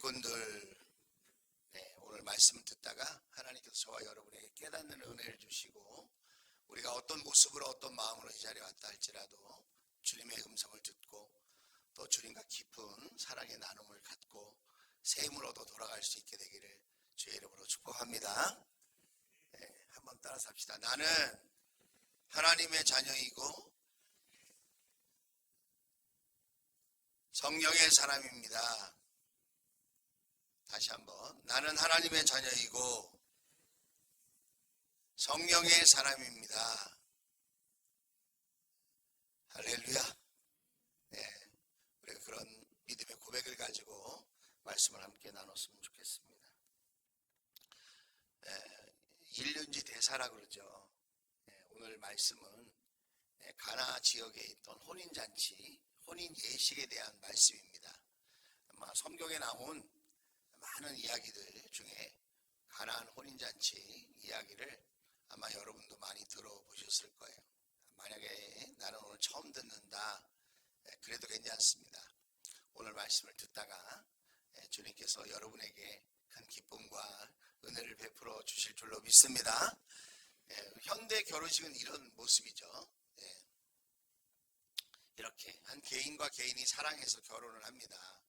여러분들 오늘 말씀을 듣다가 하나님께서 저와 여러분에게 깨닫는 은혜를 주시고 우리가 어떤 모습으로 어떤 마음으로 이 자리에 왔다 할지라도 주님의 음성을 듣고 또 주님과 깊은 사랑의 나눔을 갖고 새 힘으로도 돌아갈 수 있게 되기를 주의 이름으로 축복합니다. 한번 따라서 합시다. 나는 하나님의 자녀이고 성령의 사람입니다. 다시 한번. 나는 하나님의 자녀이고 성령의 사람입니다. 할렐루야. 우리가 그런 믿음의 고백을 가지고 말씀을 함께 나눴으면 좋겠습니다. 일륜지 대사라 그러죠. 오늘 말씀은 가나 지역에 있던 혼인잔치, 혼인 예식에 대한 말씀입니다. 아마 성경에 나온 많은 이야기들 중에 가나안 혼인잔치 이야기를 아마 여러분도 많이 들어보셨을 거예요. 만약에 나는 오늘 처음 듣는다, 그래도 괜찮습니다. 오늘 말씀을 듣다가 주님께서 여러분에게 큰 기쁨과 은혜를 베풀어 주실 줄로 믿습니다. 현대 결혼식은 이런 모습이죠. 이렇게 한 개인과 개인이 사랑해서 결혼을 합니다.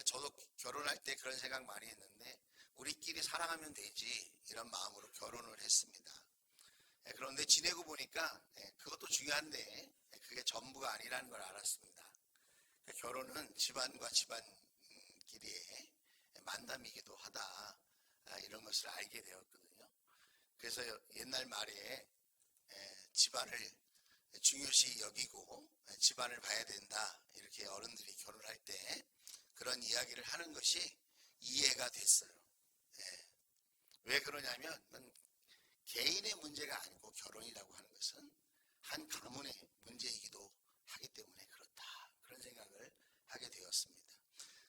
저도 결혼할 때 그런 생각 많이 했는데 우리끼리 사랑하면 되지 이런 마음으로 결혼을 했습니다. 그런데 지내고 보니까 그것도 중요한데 그게 전부가 아니라는 걸 알았습니다. 결혼은 집안과 집안끼리의 만남이기도 하다, 이런 것을 알게 되었거든요. 그래서 옛날 말에 집안을 중요시 여기고 집안을 봐야 된다, 이렇게 어른들이 결혼할 때 그런 이야기를 하는 것이 이해가 됐어요. 왜 그러냐면 개인의 문제가 아니고 결혼이라고 하는 것은 한 가문의 문제이기도 하기 때문에 그렇다, 그런 생각을 하게 되었습니다.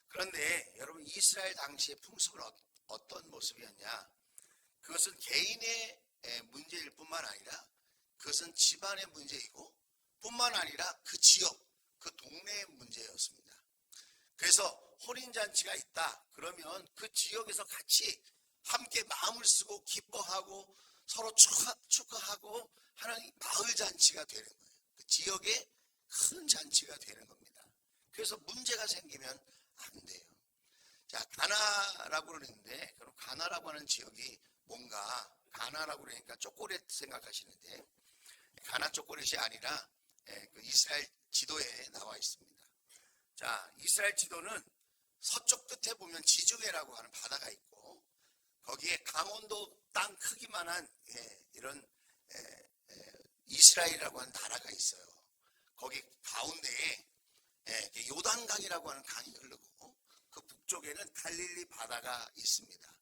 그런데 여러분, 이스라엘 당시의 풍습은 어떤 모습이었냐? 그것은 개인의 문제일 뿐만 아니라 그것은 집안의 문제이고 뿐만 아니라 그 지역, 그 동네의 문제였습니다. 그래서 혼인잔치가 있다 그러면 그 지역에서 같이 함께 마음을 쓰고 기뻐하고 서로 축하하고 하는 마을잔치가 되는 거예요. 그 지역의 큰 잔치가 되는 겁니다. 그래서 문제가 생기면 안 돼요. 자, 가나라고 그러는데, 그럼 가나라고 하는 지역이 뭔가, 가나라고 그러니까 초콜릿 생각하시는데 가나 초콜릿이 아니라 그 이스라엘 지도에 나와 있습니다. 자, 이스라엘 지도는 서쪽 끝에 보면 지중해라고 하는 바다가 있고 거기에 강원도 땅 크기만한 이런 이스라엘이라고 하는 나라가 있어요. 거기 가운데에 요단강이라고 하는 강이 흐르고 그 북쪽에는 갈릴리 바다가 있습니다.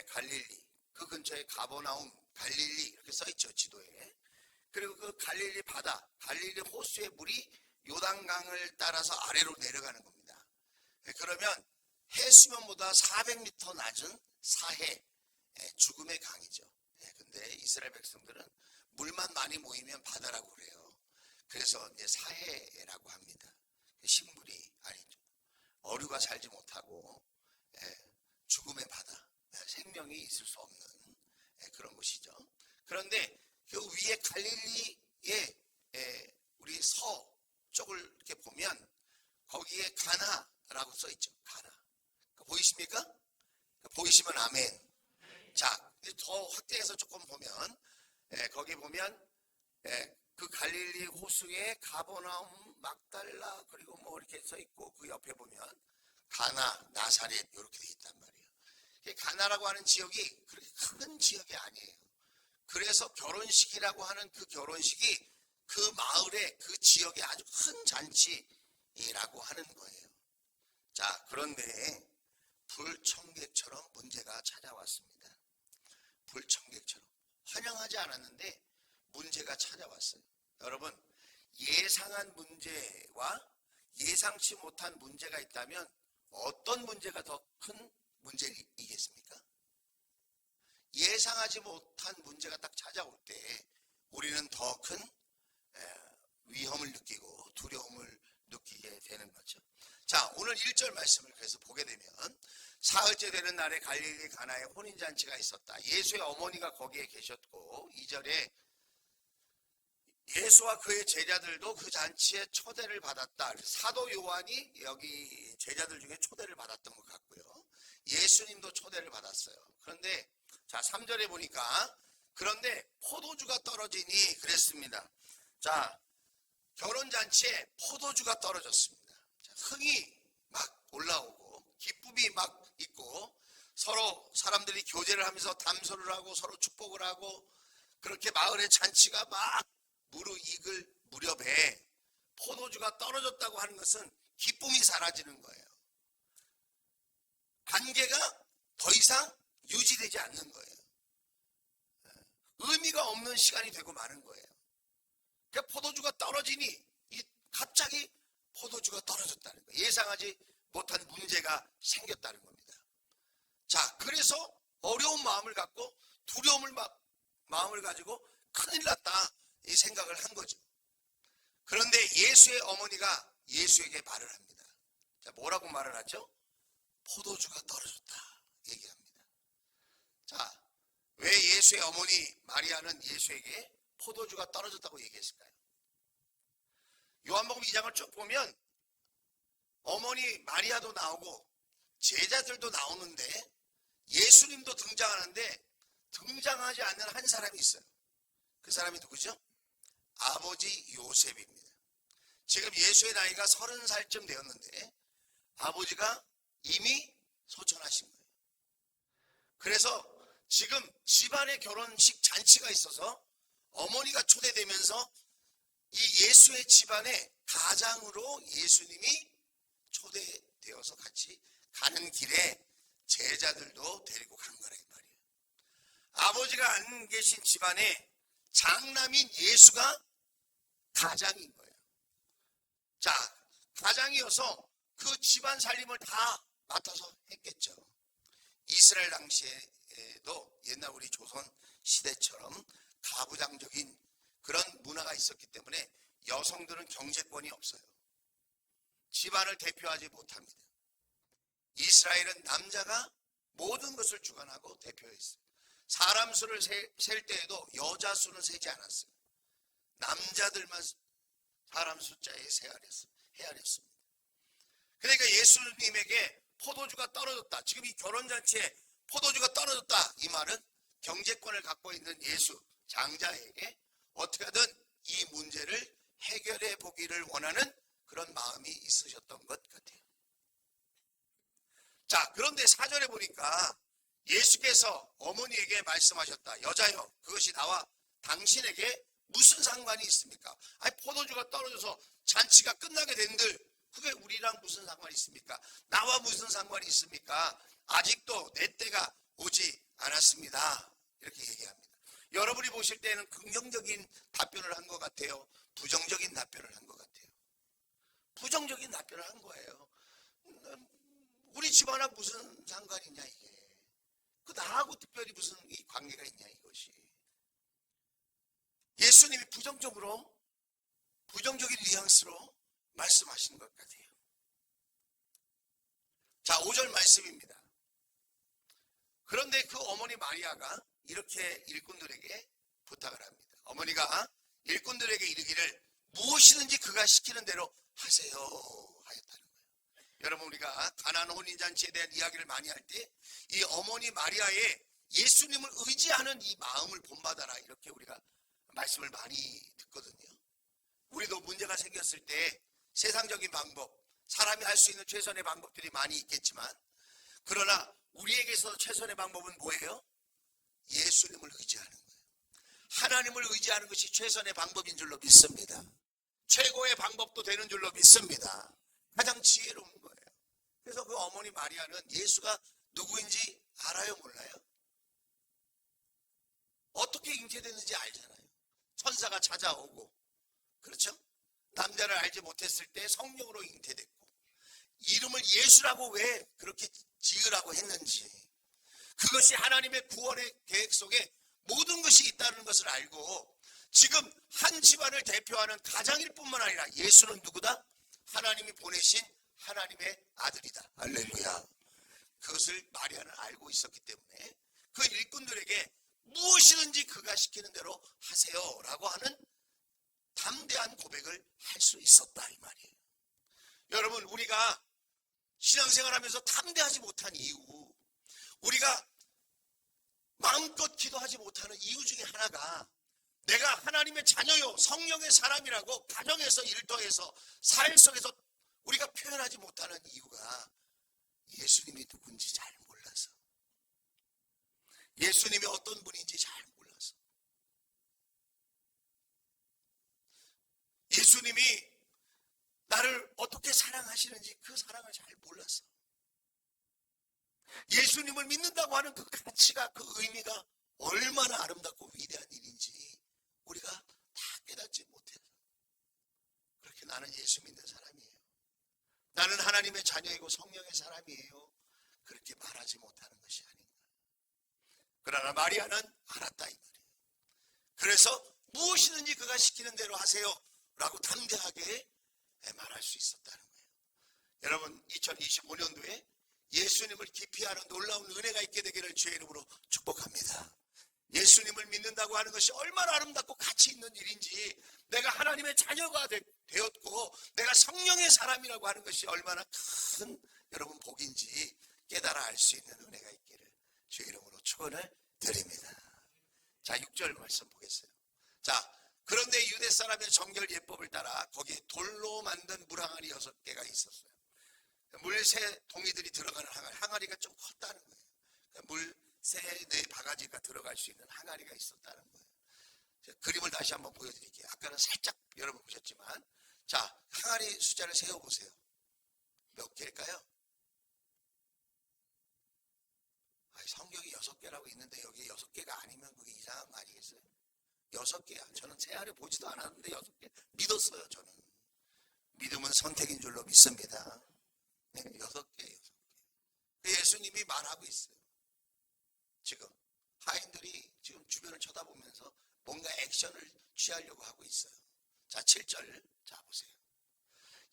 갈릴리, 그 근처에 가버나움, 갈릴리 이렇게 써있죠, 지도에. 그리고 그 갈릴리 바다, 갈릴리 호수의 물이 요단강을 따라서 아래로 내려가는 겁니다. 그러면 해수면보다 400m 낮은 사해, 죽음의 강이죠. 근데 이스라엘 백성들은 물만 많이 모이면 바다라고 그래요. 그래서 이제 사해라고 합니다. 식물이 아니죠. 어류가 살지 못하고 죽음의 바다, 생명이 있을 수 없는 그런 곳이죠. 그런데 그 위에 갈릴리의 우리 서쪽을 이렇게 보면 거기에 가나라고 써있죠. 가나. 보이십니까? 보이시면 아멘. 자, 더 확대해서 조금 보면 거기 보면 그 갈릴리 호수에 가버나움, 막달라, 그리고 뭐 이렇게 써있고 그 옆에 보면 가나, 나사렛 이렇게 돼 있단 말이에요. 가나라고 하는 지역이 그렇게 큰 지역이 아니에요. 그래서 결혼식이라고 하는 그 결혼식이 그 마을에, 그 지역에 아주 큰 잔치라고 하는 거예요. 자, 그런데 불청객처럼 문제가 찾아왔습니다. 불청객처럼 환영하지 않았는데 문제가 찾아왔어요. 여러분, 예상한 문제와 예상치 못한 문제가 있다면 어떤 문제가 더 큰 문제이겠습니까? 예상하지 못한 문제가 딱 찾아올 때 우리는 더 큰 위험을 느끼고 두려움을 느끼게 되는 거죠. 자, 오늘 1절 말씀을 그래서 보게 되면 사흘째 되는 날에 갈릴리 가나에 혼인잔치가 있었다. 예수의 어머니가 거기에 계셨고 2절에 예수와 그의 제자들도 그 잔치에 초대를 받았다. 사도 요한이 여기 제자들 중에 초대를 받았던 것 같고요. 예수님도 초대를 받았어요. 그런데 자 3절에 보니까 그런데 포도주가 떨어지니 그랬습니다. 자, 결혼잔치에 포도주가 떨어졌습니다. 자, 흥이 막 올라오고 기쁨이 막 있고 서로 사람들이 교제를 하면서 담소를 하고 서로 축복을 하고 그렇게 마을의 잔치가 막 무르익을 무렵에 포도주가 떨어졌다고 하는 것은 기쁨이 사라지는 거예요. 관계가 더 이상 유지되지 않는 거예요. 의미가 없는 시간이 되고 마는 거예요. 그러니까 포도주가 떨어지니 갑자기 포도주가 떨어졌다는 거예요. 예상하지 못한 문제가 생겼다는 겁니다. 자, 그래서 어려운 마음을 갖고 두려움을 마음을 가지고 큰일 났다 이 생각을 한 거죠. 그런데 예수의 어머니가 예수에게 말을 합니다. 자, 뭐라고 말을 하죠? 포도주가 떨어졌다 얘기합니다. 자, 왜 예수의 어머니 마리아는 예수에게 포도주가 떨어졌다고 얘기했을까요? 요한복음 2장을 쭉 보면 어머니 마리아도 나오고 제자들도 나오는데 예수님도 등장하는데 등장하지 않는 한 사람이 있어요. 그 사람이 누구죠? 아버지 요셉입니다. 지금 예수의 나이가 30살쯤 되었는데 아버지가 이미 소천하신 거예요. 그래서 지금 집안의 결혼식 잔치가 있어서 어머니가 초대되면서 이 예수의 집안의 가장으로 예수님이 초대되어서 같이 가는 길에 제자들도 데리고 간 거란 말이에요. 아버지가 안 계신 집안에 장남인 예수가 가장인 거예요. 자, 가장이어서 그 집안 살림을 다 맡아서 했겠죠. 이스라엘 당시에도 옛날 우리 조선 시대처럼 가부장적인 그런 문화가 있었기 때문에 여성들은 경제권이 없어요. 집안을 대표하지 못합니다. 이스라엘은 남자가 모든 것을 주관하고 대표했어요. 사람 수를 셀 때에도 여자 수는 세지 않았어요. 남자들만 사람 숫자에 헤아렸습니다. 그러니까 예수님에게 포도주가 떨어졌다. 지금 이 결혼잔치에 포도주가 떨어졌다. 이 말은 경제권을 갖고 있는 예수 장자에게 어떻게든 이 문제를 해결해 보기를 원하는 그런 마음이 있으셨던 것 같아요. 자, 그런데 4절에 보니까 예수께서 어머니에게 말씀하셨다. 여자여, 그것이 나와 당신에게 무슨 상관이 있습니까? 아니, 포도주가 떨어져서 잔치가 끝나게 된들 그게 우리랑 무슨 상관이 있습니까? 나와 무슨 상관이 있습니까? 아직도 내 때가 오지 않았습니다. 이렇게 얘기합니다. 여러분이 보실 때는 긍정적인 답변을 한 것 같아요? 부정적인 답변을 한 것 같아요? 부정적인 답변을 한 거예요. 우리 집안하고 무슨 상관이 있냐 이게. 그 나하고 특별히 무슨 이 관계가 있냐 이것이. 예수님이 부정적인 뉘앙스로 말씀하시는 것 같아요. 자, 5절 말씀입니다. 그런데 그 어머니 마리아가 이렇게 일꾼들에게 부탁을 합니다. 어머니가 일꾼들에게 이르기를 무엇이든지 그가 시키는 대로 하세요 하였다는 거예요. 여러분, 우리가 가나안 혼인잔치에 대한 이야기를 많이 할 때 이 어머니 마리아의 예수님을 의지하는 이 마음을 본받아라 이렇게 우리가 말씀을 많이 듣거든요. 우리도 문제가 생겼을 때 세상적인 방법, 사람이 할 수 있는 최선의 방법들이 많이 있겠지만 그러나 우리에게서 최선의 방법은 뭐예요? 예수님을 의지하는 거예요. 하나님을 의지하는 것이 최선의 방법인 줄로 믿습니다. 최고의 방법도 되는 줄로 믿습니다. 가장 지혜로운 거예요. 그래서 그 어머니 마리아는 예수가 누구인지 알아요, 몰라요? 어떻게 잉태됐는지 알잖아요. 천사가 찾아오고, 그렇죠? 남자를 알지 못했을 때 성령으로 잉태됐고, 이름을 예수라고 왜 그렇게 지으라고 했는지, 그것이 하나님의 구원의 계획 속에 모든 것이 있다는 것을 알고 지금 한 집안을 대표하는 가장일 뿐만 아니라 예수는 누구다? 하나님이 보내신 하나님의 아들이다. 할렐루야. 그것을 마리아는 알고 있었기 때문에 그 일꾼들에게 무엇이든지 그가 시키는 대로 하세요 라고 하는 담대한 고백을 할 수 있었다 이 말이에요. 여러분, 우리가 신앙생활하면서 담대하지 못한 이유, 우리가 마음껏 기도하지 못하는 이유 중에 하나가 내가 하나님의 자녀요 성령의 사람이라고 가정에서 일터에서 사회 속에서 우리가 표현하지 못하는 이유가 예수님이 누군지 잘 몰라서, 예수님이 어떤 분인지 잘 몰라서, 예수님이 나를 어떻게 사랑하시는지 그 사랑을 잘 몰라서, 예수님을 믿는다고 하는 그 가치가, 그 의미가 얼마나 아름답고 위대한 일인지 우리가 다 깨닫지 못해서 그렇게 나는 예수 믿는 사람이에요, 나는 하나님의 자녀이고 성령의 사람이에요, 그렇게 말하지 못하는 것이 아닌가. 그러나 마리아는 알았다 이 말이에요. 그래서 무엇이든지 그가 시키는 대로 하세요 라고 담대하게 말할 수 있었다는 거예요. 여러분, 2025년도에 예수님을 깊이 아는 놀라운 은혜가 있게 되기를 주의 이름으로 축복합니다. 예수님을 믿는다고 하는 것이 얼마나 아름답고 가치 있는 일인지, 내가 하나님의 자녀가 되었고 내가 성령의 사람이라고 하는 것이 얼마나 큰 여러분 복인지 깨달아 알 수 있는 은혜가 있기를 주의 이름으로 축원을 드립니다. 자, 6절 말씀 보겠어요. 자, 그런데 유대 사람의 정결 예법을 따라 거기에 돌로 만든 물항아리 6개가 있었어요. 물새 동이들이 들어가는 항아리가 좀 컸다는 거예요. 물새 4바가지가 들어갈 수 있는 항아리가 있었다는 거예요. 그림을 다시 한번 보여드릴게요. 아까는 살짝 여러분 보셨지만, 자, 항아리 숫자를 세어보세요. 몇 개일까요? 성경이 6개라고 있는데 여기 6개가 아니면 그게 이상한 거 아니겠어요? 6개야. 저는 새하루 보지도 않았는데 6개 믿었어요. 저는 믿음은 선택인 줄로 믿습니다. 네, 6개. 예수님이 말하고 있어요. 지금 하인들이 지금 주변을 쳐다보면서 뭔가 액션을 취하려고 하고 있어요. 자, 7절 자 보세요.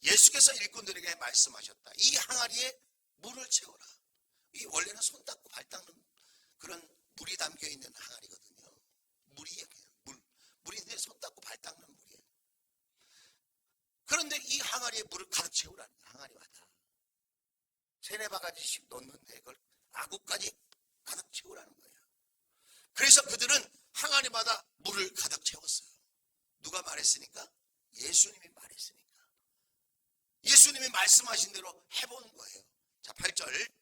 예수께서 일꾼들에게 말씀하셨다. 이 항아리에 물을 채워라. 이 원래는 손 닦고 발 닦는 그런 물이 담겨 있는 항아리거든요. 물이에요. 물인데 손 닦고 발 닦는 물이에요. 그런데 이 항아리에 물을 가득 채우라는 거예요. 항아리마다 3-4바가지씩 넣는데 그걸 아구까지 가득 채우라는 거예요. 그래서 그들은 항아리마다 물을 가득 채웠어요. 누가 말했으니까? 예수님이 말했으니까. 예수님이 말씀하신 대로 해본 거예요. 자, 8절.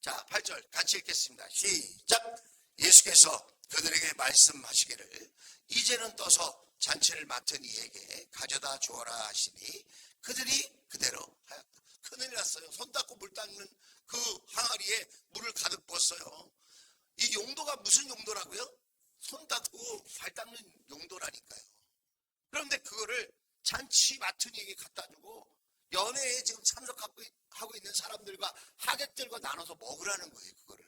자, 8절 같이 읽겠습니다. 시작. 예수께서 그들에게 말씀하시기를 이제는 떠서 잔치를 맡은 이에게 가져다 주어라 하시니 그들이 그대로 하였다. 큰일 났어요. 손 닦고 물 닦는 그 항아리에 물을 가득 부었어요. 이 용도가 무슨 용도라고요? 손 닦고 발 닦는 용도라니까요. 그런데 그거를 잔치 맡은 이에게 갖다 주고 연회에 지금 참석하고 있는 사람들과 하객들과 나눠서 먹으라는 거예요. 그거를.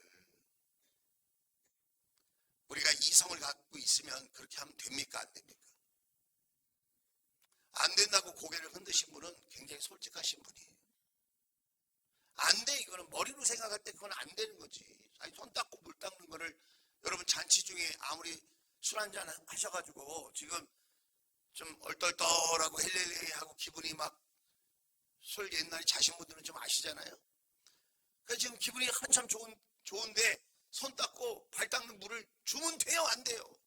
우리가 이성을 갖고 있으면 그렇게 하면 됩니까? 안 됩니까? 안 된다고 고개를 흔드신 분은 굉장히 솔직하신 분이에요. 안 돼. 이거는 머리로 생각할 때 그건 안 되는 거지. 아니, 손 닦고 물 닦는 거를 여러분 잔치 중에 아무리 술 한잔 하셔가지고 지금 좀 얼떨떨하고 헬렐레하고 기분이 막 술 옛날에 자신 분들은 좀 아시잖아요. 그래서 지금 기분이 한참 좋은데 손 닦고 발 닦는 물을 주면 돼요? 안 돼요?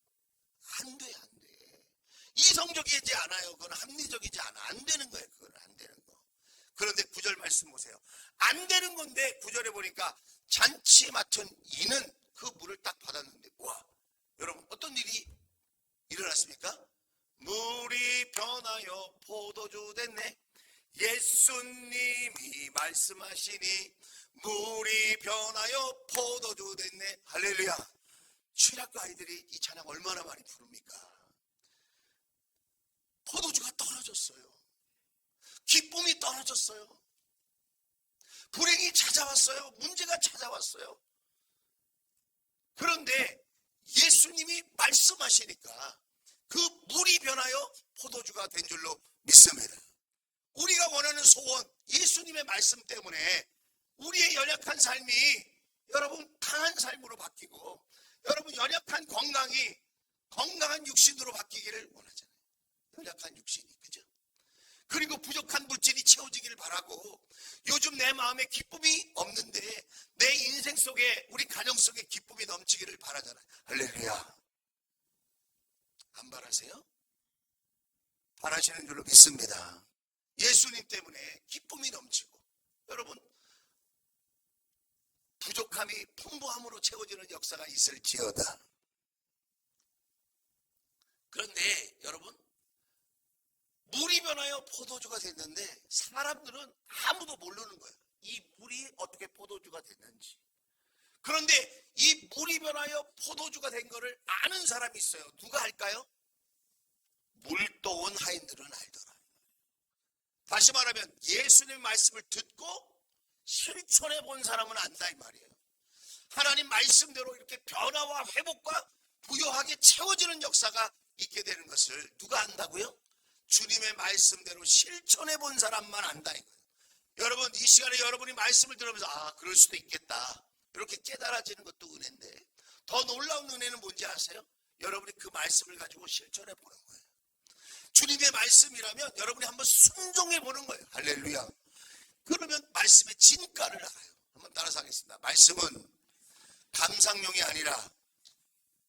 안 돼, 안 돼. 이성적이지 않아요. 그건 합리적이지 않아. 안 되는 거예요. 그건 안 되는 거. 그런데 9절 말씀 보세요. 안 되는 건데 9절에 보니까 잔치 맡은 이는 그 물을 딱 받았는데, 와, 여러분 어떤 일이 일어났습니까? 물이 변하여 포도주 됐네. 예수님이 말씀하시니 물이 변하여 포도주 됐네. 할렐루야. 신학교 아이들이 이 찬양 얼마나 많이 부릅니까? 포도주가 떨어졌어요. 기쁨이 떨어졌어요. 불행이 찾아왔어요. 문제가 찾아왔어요. 그런데 예수님이 말씀하시니까 그 물이 변하여 포도주가 된 줄로 믿습니다. 우리가 원하는 소원, 예수님의 말씀 때문에 우리의 연약한 삶이 여러분 강한 삶으로 바뀌고 여러분 연약한 건강한 육신으로 바뀌기를 원하잖아요. 연약한 육신이, 그죠? 그리고 부족한 물질이 채워지기를 바라고 요즘 내 마음에 기쁨이 없는데 내 인생 속에 우리 가정 속에 기쁨이 넘치기를 바라잖아요. 할렐루야. 안 바라세요? 바라시는 줄로 믿습니다. 예수님 때문에 기쁨이 넘치고 여러분 부족함이 풍부함으로 채워지는 역사가 있을지어다. 그런데 여러분 물이 변하여 포도주가 됐는데 사람들은 아무도 모르는 거예요. 이 물이 어떻게 포도주가 됐는지. 그런데 이 물이 변하여 포도주가 된 거를 아는 사람이 있어요. 누가 할까요? 물도온 하인들은 알더라. 다시 말하면 예수님의 말씀을 듣고 실천해 본 사람은 안다 이 말이에요. 하나님 말씀대로 이렇게 변화와 회복과 부요하게 채워지는 역사가 있게 되는 것을 누가 안다고요? 주님의 말씀대로 실천해 본 사람만 안다 이거예요. 여러분 이 시간에 여러분이 말씀을 들으면서 아 그럴 수도 있겠다 이렇게 깨달아지는 것도 은혜인데 더 놀라운 은혜는 뭔지 아세요? 여러분이 그 말씀을 가지고 실천해 보는 거예요. 주님의 말씀이라면 여러분이 한번 순종해 보는 거예요. 할렐루야. 그러면 말씀의 진가를 알아요. 한번 따라서 하겠습니다. 말씀은 감상용이 아니라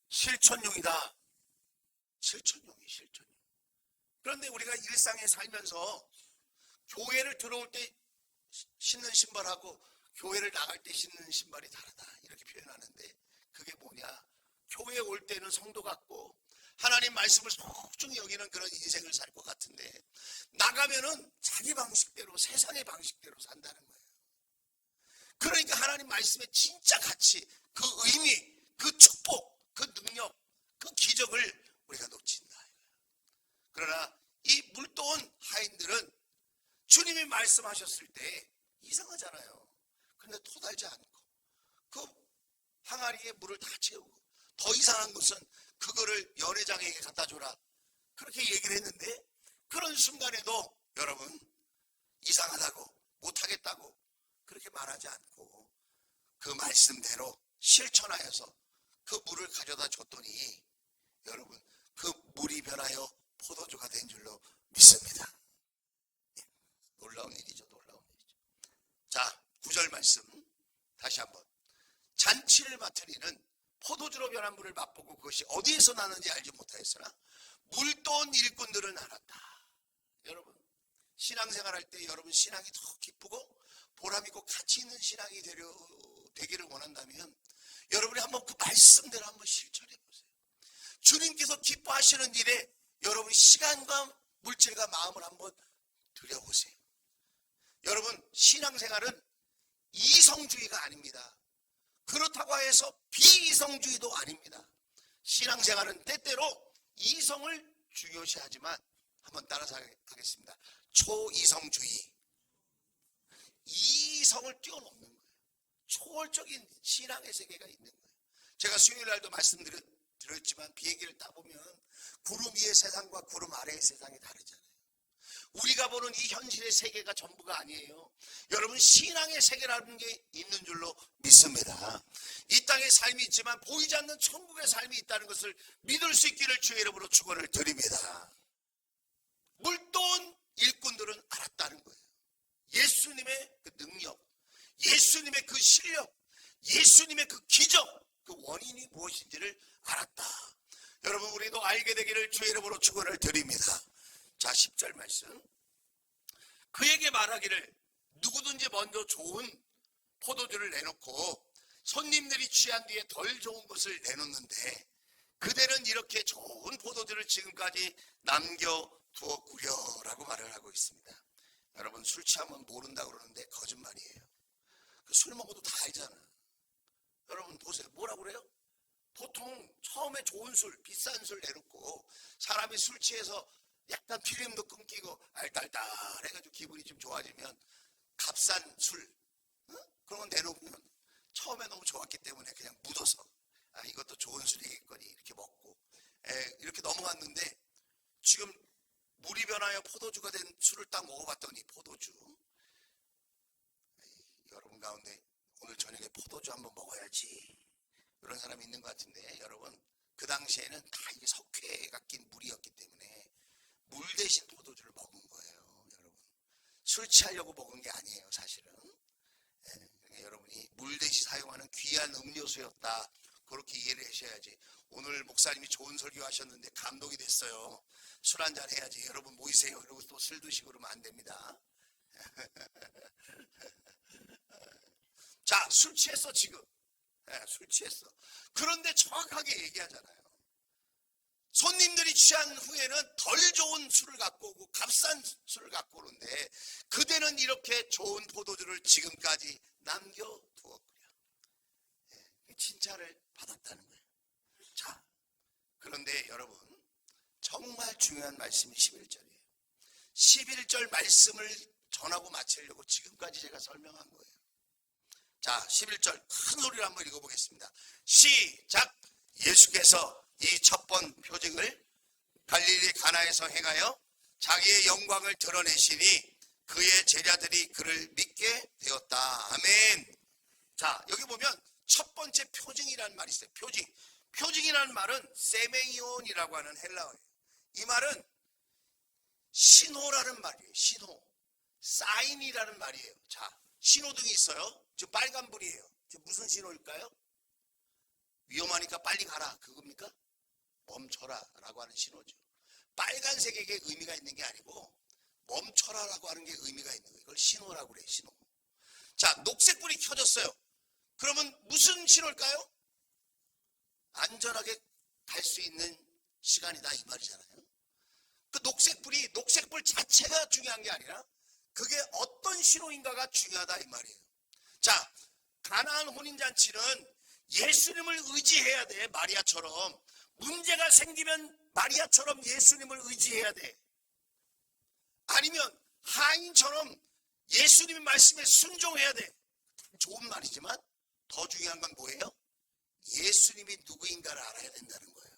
실천용이다. 실천용. 그런데 우리가 일상에 살면서 교회를 들어올 때 신는 신발하고 교회를 나갈 때 신는 신발이 다르다 이렇게 표현하는데 그게 뭐냐? 교회에 올 때는 성도 같고 하나님 말씀을 소중히 여기는 그런 인생을 살 것 같은데 나가면은 자기 방식대로 세상의 방식대로 산다는 거예요. 그러니까 하나님 말씀의 진짜 가치, 그 의미, 그 축복, 그 능력, 그 기적을 우리가 놓친다. 그러나 이 물도온 하인들은 주님이 말씀하셨을 때 이상하잖아요. 그런데 토달지 않고 그 항아리에 물을 다 채우고 더 이상한 것은 그거를 연회장에게 갖다 줘라 그렇게 얘기를 했는데 그런 순간에도 여러분 이상하다고 못하겠다고 그렇게 말하지 않고 그 말씀대로 실천하여서 그 물을 가져다 줬더니 여러분 그 물이 변하여 포도주가 된 줄로 믿습니다. 놀라운 일이죠. 놀라운 일이죠. 자 9절 말씀 다시 한번 잔치를 맡은 이는 포도주로 변한 물을 맛보고 그것이 어디에서 나는지 알지 못하였으나 물도온 일꾼들은 알았다. 여러분 신앙생활할 때 여러분 신앙이 더 기쁘고 보람있고 가치 있는 신앙이 되기를 원한다면 여러분이 한번 그 말씀대로 한번 실천해 보세요. 주님께서 기뻐하시는 일에 여러분 시간과 물질과 마음을 한번 들여보세요. 여러분 신앙생활은 이성주의가 아닙니다. 그렇다고 해서 비이성주의도 아닙니다. 신앙생활은 때때로 이성을 중요시하지만 한번 따라서 하겠습니다. 초이성주의. 이성을 뛰어넘는 거예요. 초월적인 신앙의 세계가 있는 거예요. 제가 수요일 날도 말씀드렸지만 비행기를 타보면 구름 위의 세상과 구름 아래의 세상이 다르잖아요. 우리가 보는 이 현실의 세계가 전부가 아니에요. 여러분 신앙의 세계라는 게 있는 줄로 믿습니다. 이 땅의 삶이 있지만 보이지 않는 천국의 삶이 있다는 것을 믿을 수 있기를 주의 이름으로 축원을 드립니다. 물도온 일꾼들은 알았다는 거예요. 예수님의 그 능력, 예수님의 그 실력, 예수님의 그 기적, 그 원인이 무엇인지를 알았다. 여러분 우리도 알게 되기를 주의 이름으로 축원을 드립니다. 자 10절 말씀 그에게 말하기를 누구든지 먼저 좋은 포도주를 내놓고 손님들이 취한 뒤에 덜 좋은 것을 내놓는데 그대는 이렇게 좋은 포도주를 지금까지 남겨두었구려 라고 말을 하고 있습니다. 여러분 술 취하면 모른다고 그러는데 거짓말이에요. 술 먹어도 다 알잖아. 여러분 보세요. 뭐라고 그래요? 보통 처음에 좋은 술, 비싼 술 내놓고 사람이 술 취해서 약간 필름도 끊기고 알딸딸 해가지고 기분이 좀 좋아지면 값싼 술 그런 건 내놓으면 처음에 너무 좋았기 때문에 그냥 묻어서 아 이것도 좋은 술이겠거니 이렇게 먹고 이렇게 넘어갔는데 지금 물이 변하여 포도주가 된 술을 딱 먹어봤더니 포도주 여러분 가운데 오늘 저녁에 포도주 한번 먹어야지 이런 사람이 있는 것 같은데, 여러분 그 당시에는 다 이게 석회가 낀 물이었기 때문에 물 대신 포도주를 먹은 거예요. 여러분 술 취하려고 먹은 게 아니에요 사실은. 그러니까 여러분이 물 대신 사용하는 귀한 음료수였다, 그렇게 이해를 하셔야지. 오늘 목사님이 좋은 설교하셨는데 감동이 됐어요. 술 한잔 해야지. 여러분 모이세요. 그리고 또 술 드시고 그러면 안 됩니다. 자, 술 취했어 지금. 술 취했어. 그런데 정확하게 얘기하잖아요. 손님들이 취한 후에는 덜 좋은 술을 갖고 오고 값싼 술을 갖고 오는데 그대는 이렇게 좋은 포도주를 지금까지 남겨두었구려. 칭찬을 받았다는 거예요. 자, 그런데 여러분 정말 중요한 말씀이 11절이에요. 11절 말씀을 전하고 마치려고 지금까지 제가 설명한 거예요. 자, 11절 큰 소리로 한번 읽어보겠습니다. 시작! 예수께서 이 첫 번 표징을 갈릴리 가나에서 행하여 자기의 영광을 드러내시니 그의 제자들이 그를 믿게 되었다. 아멘. 자, 여기 보면 첫 번째 표징이라는 말이 있어요. 표징. 표징이라는 말은 세메이온이라고 하는 헬라어예요. 이 말은 신호라는 말이에요. 신호. 사인이라는 말이에요. 자, 신호등이 있어요. 지금 빨간불이에요. 지금 무슨 신호일까요? 위험하니까 빨리 가라, 그겁니까? 멈춰라 라고 하는 신호죠. 빨간색에게 의미가 있는 게 아니고 멈춰라 라고 하는 게 의미가 있는 거예요. 이걸 신호라고 그래요. 신호. 자, 녹색불이 켜졌어요. 그러면 무슨 신호일까요? 안전하게 갈 수 있는 시간이다 이 말이잖아요. 그 녹색불 자체가 중요한 게 아니라 그게 어떤 신호인가가 중요하다 이 말이에요. 자, 가나안 혼인잔치는 예수님을 의지해야 돼. 마리아처럼 문제가 생기면 마리아처럼 예수님을 의지해야 돼. 아니면 하인처럼 예수님의 말씀에 순종해야 돼. 좋은 말이지만 더 중요한 건 뭐예요? 예수님이 누구인가를 알아야 된다는 거예요.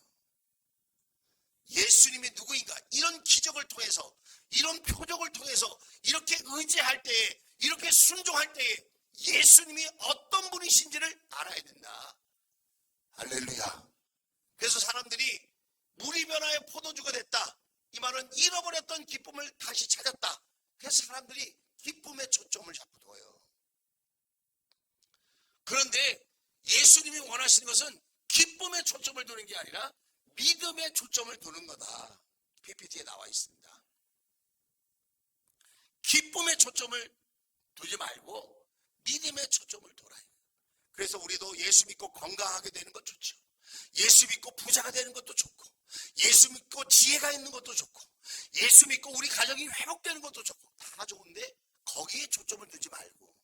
예수님이 누구인가, 이런 기적을 통해서, 이런 표적을 통해서 이렇게 의지할 때에, 이렇게 순종할 때에 예수님이 어떤 분이신지를 알아야 된다. 할렐루야. 그래서 사람들이 물이 변하여 포도주가 됐다, 이 말은 잃어버렸던 기쁨을 다시 찾았다. 그래서 사람들이 기쁨에 초점을 자꾸 둬요. 그런데 예수님이 원하시는 것은 기쁨에 초점을 두는 게 아니라 믿음에 초점을 두는 거다. PPT에 나와 있습니다. 기쁨에 초점을 두지 말고 믿음에 초점을 둬라. 그래서 우리도 예수 믿고 건강하게 되는 것 좋죠. 예수 믿고 부자가 되는 것도 좋고, 예수 믿고 지혜가 있는 것도 좋고, 예수 믿고 우리 가정이 회복되는 것도 좋고, 다 좋은데 거기에 초점을 두지 말고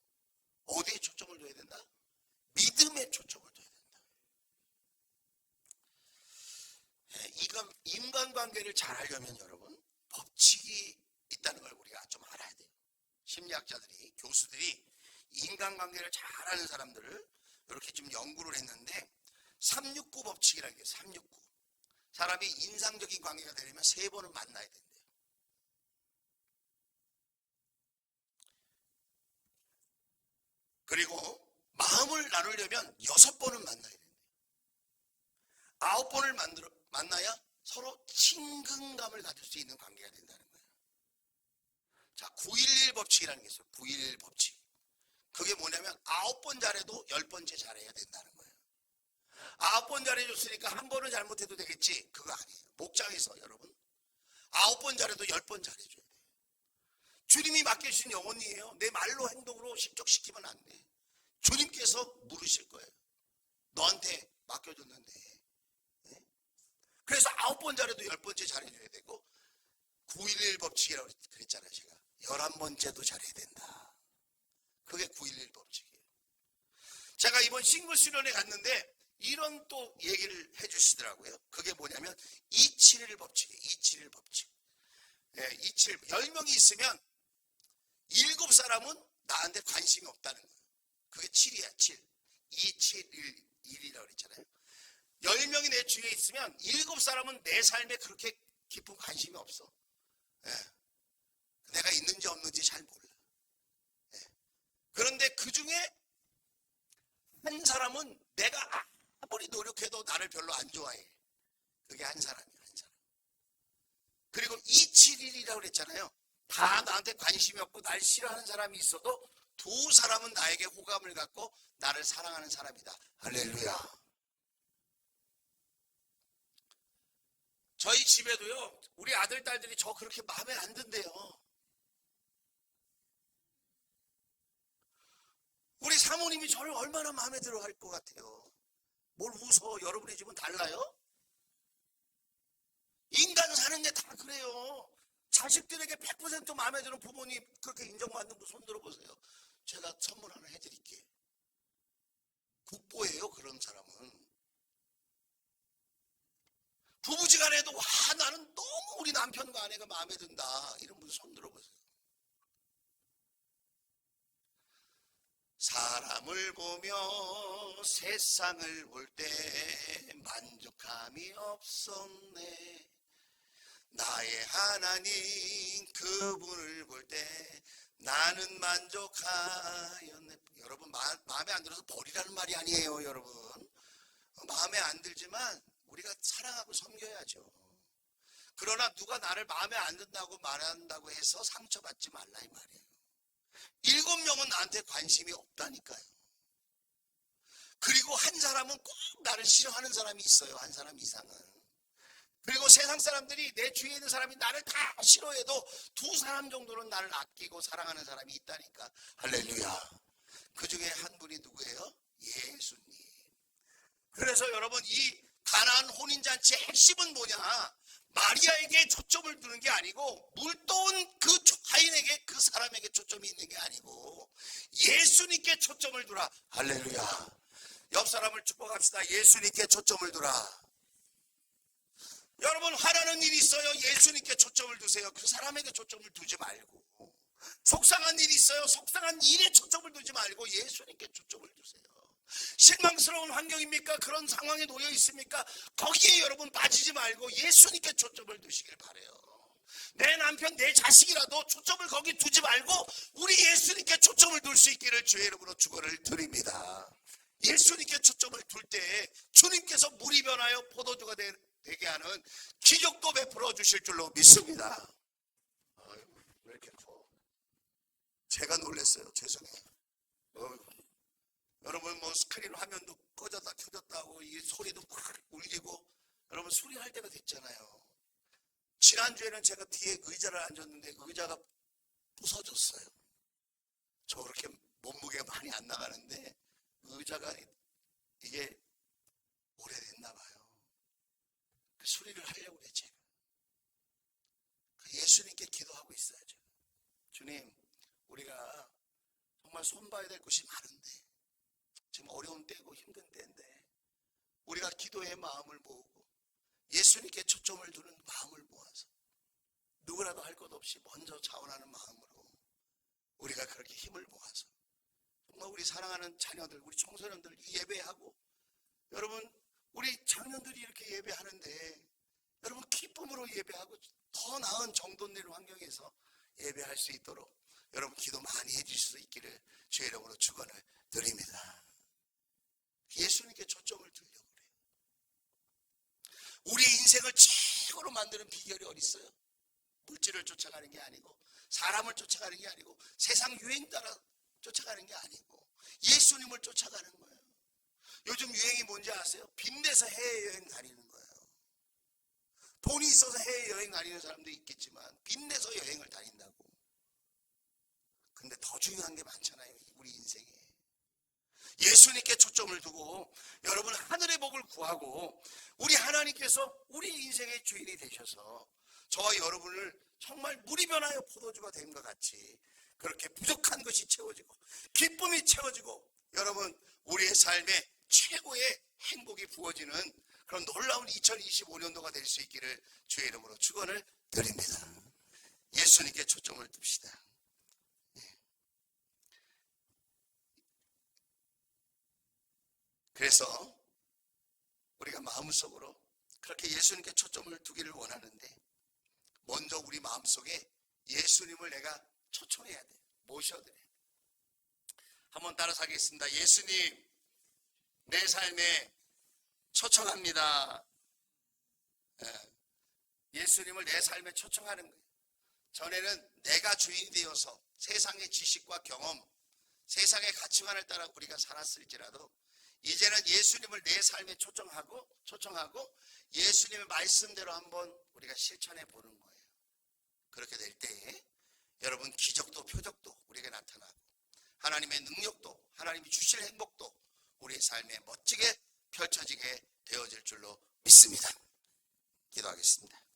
어디에 초점을 둬야 된다? 믿음에 초점을 둬야 된다. 인간관계를 잘 하려면 여러분 법칙이 있다는 걸 우리가 좀 알아야 돼요. 심리학자들이, 교수들이 인간관계를 잘하는 사람들을 이렇게 좀 연구를 했는데 369 법칙이라는 게 369. 사람이 인상적인 관계가 되려면 3번은 만나야 된대요. 그리고 마음을 나누려면 6번은 만나야 된대요. 9번을 만나야 서로 친근감을 가질 수 있는 관계가 된다는 거예요. 자, 911 법칙이라는 게 있어요. 911 법칙. 그게 뭐냐면 9번 잘해도 10번째 잘해야 된다는 거예요. 9번 잘해줬으니까 한 번은 잘못해도 되겠지, 그거 아니에요. 목장에서 여러분 9번 잘해도 10번 잘해줘야 돼요. 주님이 맡겨주신 영혼이에요. 내 말로 행동으로 실족시키면 안 돼. 주님께서 물으실 거예요. 너한테 맡겨줬는데. 네? 그래서 9번 잘해도 10번째 잘해줘야 되고, 911 법칙이라고 그랬잖아요. 제가 11번째도 잘해야 된다. 그게 911 법칙이에요. 제가 이번 싱글 수련회 갔는데 이런 또 얘기를 해주시더라고요. 그게 뭐냐면 271 법칙이에요. 271 법칙. 네, 271. 10명이 있으면 7사람은 나한테 관심이 없다는 거예요. 그게 7이야, 7. 271이라고 그랬잖아요. 10명이 내 주위에 있으면 7사람은 내 삶에 그렇게 깊은 관심이 없어. 네. 내가 있는지 없는지 잘 몰라. 네. 그런데 그 중에 한 사람은 내가 아무리 노력해도 나를 별로 안 좋아해. 그게 한 사람이야, 한 사람. 그리고 271이라고 그랬잖아요. 다 나한테 관심이 없고 날 싫어하는 사람이 있어도 두 사람은 나에게 호감을 갖고 나를 사랑하는 사람이다. 할렐루야. 저희 집에도요, 우리 아들, 딸들이 저 그렇게 마음에 안 든대요. 우리 사모님이 저를 얼마나 마음에 들어 할 것 같아요. 뭘 웃어? 여러분의 집은 달라요? 인간 사는 게 다 그래요. 자식들에게 100% 마음에 드는 부모님 그렇게 인정받는 분 손 들어보세요. 제가 선물 하나 해드릴게요. 국보예요, 그런 사람은. 부부지간에도 와, 나는 너무 우리 남편과 아내가 마음에 든다, 이런 분 손 들어보세요. 사람을 보며 세상을 볼 때 만족함이 없었네. 나의 하나님 그분을 볼 때 나는 만족하였네. 여러분, 마음에 안 들어서 버리라는 말이 아니에요, 여러분. 마음에 안 들지만 우리가 사랑하고 섬겨야죠. 그러나 누가 나를 마음에 안 든다고 말한다고 해서 상처받지 말라, 이 말이에요. 7명은 나한테 관심이 없다니까요. 그리고 한 사람은 꼭 나를 싫어하는 사람이 있어요, 한 사람 이상은. 그리고 세상 사람들이, 내 주위에 있는 사람이 나를 다 싫어해도 두 사람 정도는 나를 아끼고 사랑하는 사람이 있다니까. 할렐루야. 그 중에 한 분이 누구예요? 예수님. 그래서 여러분, 이 가나안 혼인잔치의 핵심은 뭐냐? 마리아에게 초점을 두는 게 아니고, 물도온 그 하인에게, 그 사람에게 초점이 있는 게 아니고 예수님께 초점을 두라. 할렐루야. 옆 사람을 축복합시다. 예수님께 초점을 두라. 여러분, 화나는 일이 있어요? 예수님께 초점을 두세요. 그 사람에게 초점을 두지 말고. 속상한 일이 있어요? 속상한 일에 초점을 두지 말고 예수님께 초점을 두세요. 실망스러운 환경입니까? 그런 상황에 놓여 있습니까? 거기에 여러분 빠지지 말고 예수님께 초점을 두시길 바라요. 내 남편, 내 자식이라도 초점을 거기 두지 말고 우리 예수님께 초점을 둘 수 있기를 주의 이름으로 축원을 드립니다. 예수님께 초점을 둘 때 주님께서 물이 변하여 포도주가 되게 하는 기적도 베풀어 주실 줄로 믿습니다. 왜 이렇게 커? 제가 놀랐어요. 죄송해요. 여러분, 뭐 스크린 화면도 꺼졌다 켜졌다 하고 이 소리도 막 울리고, 여러분 수리할 때가 됐잖아요. 지난주에는 제가 뒤에 의자를 앉았는데 의자가 부서졌어요. 저 그렇게 몸무게가 많이 안 나가는데 의자가 이게 오래됐나 봐요. 그 수리를 하려고 그래, 제가. 예수님께 기도하고 있어요, 제가. 주님, 우리가 정말 손봐야 될 것이 많은데, 지금 어려운 때고 힘든 때인데, 우리가 기도의 마음을 모으고 예수님께 초점을 두는 마음을 모아서 누구라도 할 것 없이 먼저 자원하는 마음으로 우리가 그렇게 힘을 모아서 정말 우리 사랑하는 자녀들, 우리 청소년들 예배하고, 여러분 우리 장년들이 이렇게 예배하는데 여러분 기쁨으로 예배하고 더 나은 정돈된 환경에서 예배할 수 있도록 여러분 기도 많이 해주실 수 있기를 주의 이름으로 축원을 드립니다. 예수님께 초점을 두려고 그래요. 우리 인생을 최고로 만드는 비결이 어디 있어요? 물질을 쫓아가는 게 아니고, 사람을 쫓아가는 게 아니고, 세상 유행 따라 쫓아가는 게 아니고 예수님을 쫓아가는 거예요. 요즘 유행이 뭔지 아세요? 빚내서 해외여행 다니는 거예요. 돈이 있어서 해외여행 다니는 사람도 있겠지만 빚내서 여행을 다닌다고. 근데 더 중요한 게 많잖아요, 우리 인생에. 예수님께 초점을 두고 여러분 하늘의 복을 구하고 우리 하나님께서 우리 인생의 주인이 되셔서 저와 여러분을 정말 물이 변하여 포도주가 된 것 같이 그렇게 부족한 것이 채워지고 기쁨이 채워지고 여러분 우리의 삶에 최고의 행복이 부어지는 그런 놀라운 2025년도가 될 수 있기를 주의 이름으로 축원을 드립니다. 예수님께 초점을 둡시다. 그래서 우리가 마음속으로 그렇게 예수님께 초점을 두기를 원하는데, 먼저 우리 마음속에 예수님을 내가 초청해야 돼. 모셔야 돼. 한번 따라서 하겠습니다. 예수님, 내 삶에 초청합니다. 예수님을 내 삶에 초청하는 거예요. 전에는 내가 주인이 되어서 세상의 지식과 경험, 세상의 가치관을 따라 우리가 살았을지라도 이제는 예수님을 내 삶에 초청하고 예수님의 말씀대로 한번 우리가 실천해 보는 거예요. 그렇게 될 때에 여러분 기적도 표적도 우리에게 나타나고 하나님의 능력도 하나님이 주실 행복도 우리의 삶에 멋지게 펼쳐지게 되어질 줄로 믿습니다. 기도하겠습니다.